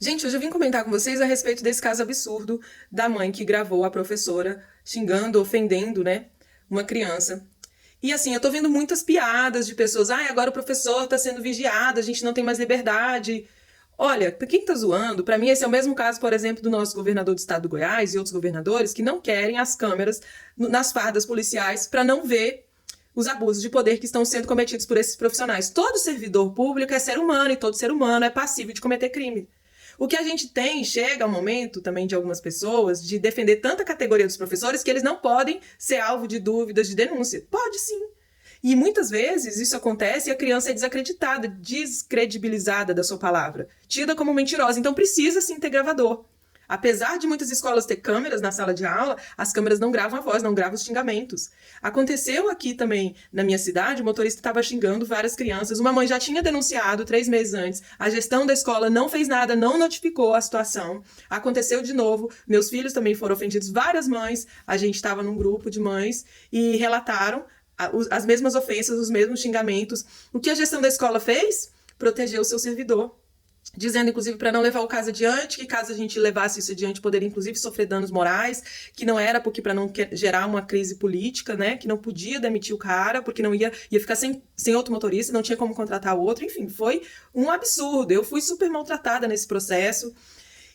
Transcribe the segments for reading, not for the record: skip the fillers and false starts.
Gente, hoje eu vim comentar com vocês a respeito desse caso absurdo da mãe que gravou a professora xingando, ofendendo, né, uma criança. E assim, eu tô vendo muitas piadas de pessoas, agora o professor tá sendo vigiado, a gente não tem mais liberdade. Olha, pra quem tá zoando, pra mim esse é o mesmo caso, por exemplo, do nosso governador do estado do Goiás e outros governadores que não querem as câmeras nas fardas policiais pra não ver os abusos de poder que estão sendo cometidos por esses profissionais. Todo servidor público é ser humano e todo ser humano é passível de cometer crime. O que a gente tem, chega ao momento também de algumas pessoas, de defender tanta categoria dos professores que eles não podem ser alvo de dúvidas, de denúncia. Pode sim. E muitas vezes isso acontece e a criança é desacreditada, descredibilizada da sua palavra, tida como mentirosa. Então precisa sim ter gravador. Apesar de muitas escolas ter câmeras na sala de aula, as câmeras não gravam a voz, não gravam os xingamentos. Aconteceu aqui também na minha cidade, o motorista estava xingando várias crianças. Uma mãe já tinha denunciado 3 meses antes. A gestão da escola não fez nada, não notificou a situação. Aconteceu de novo. Meus filhos também foram ofendidos. Várias mães, a gente estava num grupo de mães e relataram as mesmas ofensas, os mesmos xingamentos. O que a gestão da escola fez? Protegeu o seu servidor, dizendo, inclusive, para não levar o caso adiante, que caso a gente levasse isso adiante, poderia, inclusive, sofrer danos morais, que não era porque para não gerar uma crise política, né, que não podia demitir o cara, porque não ia ficar sem outro motorista, não tinha como contratar outro, enfim, foi um absurdo. Eu fui super maltratada nesse processo.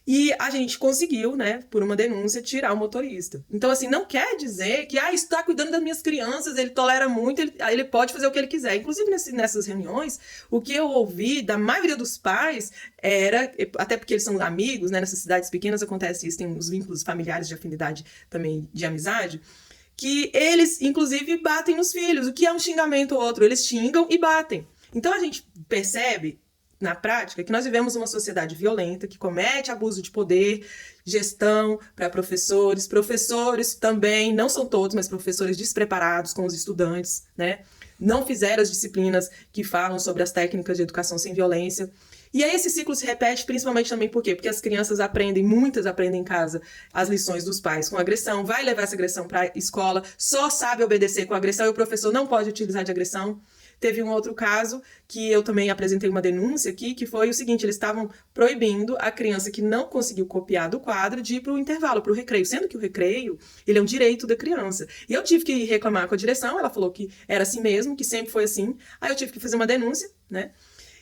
E a gente conseguiu, né, por uma denúncia, tirar o motorista. Então, assim, não quer dizer que, isso está cuidando das minhas crianças, ele tolera muito, ele pode fazer o que ele quiser. Inclusive, nessas reuniões, o que eu ouvi da maioria dos pais era, até porque eles são amigos, né, nessas cidades pequenas acontece isso, tem uns vínculos familiares de afinidade também, de amizade, que eles, inclusive, batem nos filhos. O que é um xingamento ou outro? Eles xingam e batem. Então, a gente percebe na prática, que nós vivemos uma sociedade violenta, que comete abuso de poder, gestão para professores, professores também, não são todos, mas professores despreparados com os estudantes, né? Não fizeram as disciplinas que falam sobre as técnicas de educação sem violência. E aí esse ciclo se repete principalmente também por quê? Porque as crianças muitas aprendem em casa as lições dos pais com agressão, vai levar essa agressão para a escola, só sabe obedecer com agressão e o professor não pode utilizar de agressão. Teve um outro caso que eu também apresentei uma denúncia aqui, que foi o seguinte, eles estavam proibindo a criança que não conseguiu copiar do quadro de ir para o intervalo, para o recreio, sendo que o recreio, ele é um direito da criança. E eu tive que reclamar com a direção, ela falou que era assim mesmo, que sempre foi assim, aí eu tive que fazer uma denúncia, né?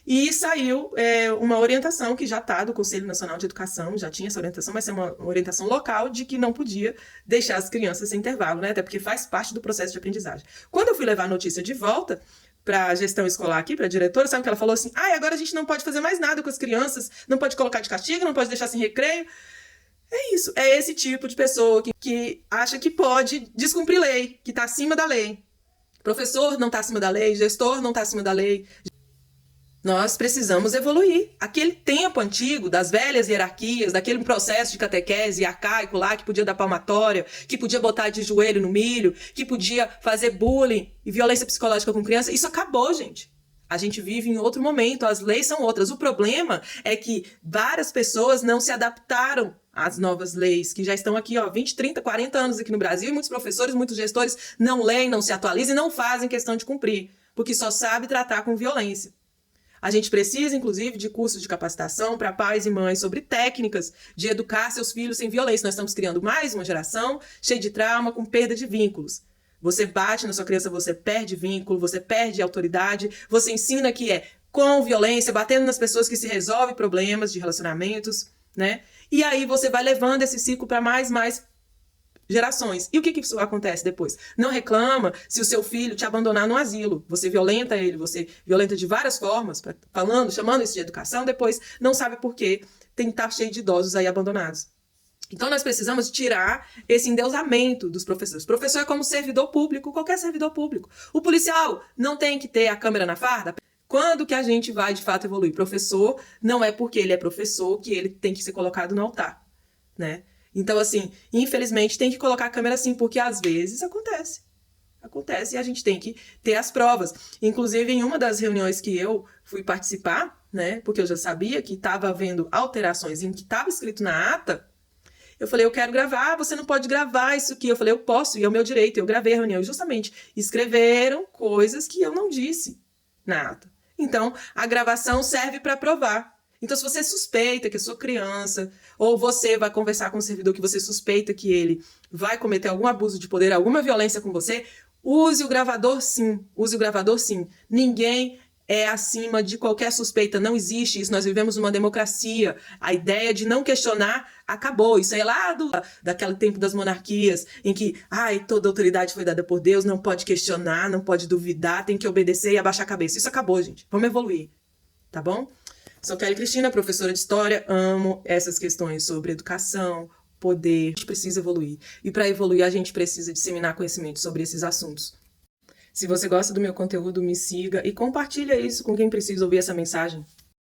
E saiu uma orientação que já está do Conselho Nacional de Educação, já tinha essa orientação, mas é uma orientação local de que não podia deixar as crianças sem intervalo, né? Até porque faz parte do processo de aprendizagem. Quando eu fui levar a notícia de volta para a gestão escolar aqui, para a diretora, sabe que ela falou assim, agora a gente não pode fazer mais nada com as crianças, não pode colocar de castigo, não pode deixar sem recreio. É isso, é esse tipo de pessoa que acha que pode descumprir lei, que está acima da lei. Professor não está acima da lei, gestor não está acima da lei. Nós precisamos evoluir. Aquele tempo antigo das velhas hierarquias, daquele processo de catequese arcaico lá, que podia dar palmatória, que podia botar de joelho no milho, que podia fazer bullying e violência psicológica com criança, isso acabou, gente. A gente vive em outro momento, as leis são outras. O problema é que várias pessoas não se adaptaram às novas leis, que já estão aqui, 20, 30, 40 anos aqui no Brasil, e muitos professores, muitos gestores não leem, não se atualizam e não fazem questão de cumprir, porque só sabe tratar com violência. A gente precisa, inclusive, de cursos de capacitação para pais e mães sobre técnicas de educar seus filhos sem violência. Nós estamos criando mais uma geração cheia de trauma, com perda de vínculos. Você bate na sua criança, você perde vínculo, você perde autoridade, você ensina que é com violência, batendo nas pessoas que se resolve problemas de relacionamentos, né? E aí você vai levando esse ciclo para mais gerações. E o que isso acontece depois? Não reclama se o seu filho te abandonar no asilo. Você violenta ele, você violenta de várias formas, chamando isso de educação, depois não sabe por quê tem que estar cheio de idosos aí abandonados. Então nós precisamos tirar esse endeusamento dos professores. O professor é como servidor público, qualquer servidor público. O policial não tem que ter a câmera na farda? Quando que a gente vai de fato evoluir? Professor não é porque ele é professor que ele tem que ser colocado no altar, né? Então, assim, infelizmente tem que colocar a câmera assim, porque às vezes acontece. Acontece e a gente tem que ter as provas. Inclusive, em uma das reuniões que eu fui participar, né, porque eu já sabia que estava havendo alterações em que estava escrito na ata, eu falei, eu quero gravar, você não pode gravar isso aqui. Eu falei, eu posso, e é o meu direito. Eu gravei a reunião e justamente escreveram coisas que eu não disse na ata. Então, a gravação serve para provar. Então, se você suspeita que a sua criança, ou você vai conversar com um servidor que você suspeita que ele vai cometer algum abuso de poder, alguma violência com você, use o gravador sim. Use o gravador sim. Ninguém é acima de qualquer suspeita. Não existe isso. Nós vivemos numa democracia. A ideia de não questionar acabou. Isso é lá daquele tempo das monarquias, em que toda autoridade foi dada por Deus, não pode questionar, não pode duvidar, tem que obedecer e abaixar a cabeça. Isso acabou, gente. Vamos evoluir. Tá bom? Sou Kelly Cristina, professora de História. Amo essas questões sobre educação, poder. A gente precisa evoluir. E para evoluir, a gente precisa disseminar conhecimento sobre esses assuntos. Se você gosta do meu conteúdo, me siga e compartilha isso com quem precisa ouvir essa mensagem.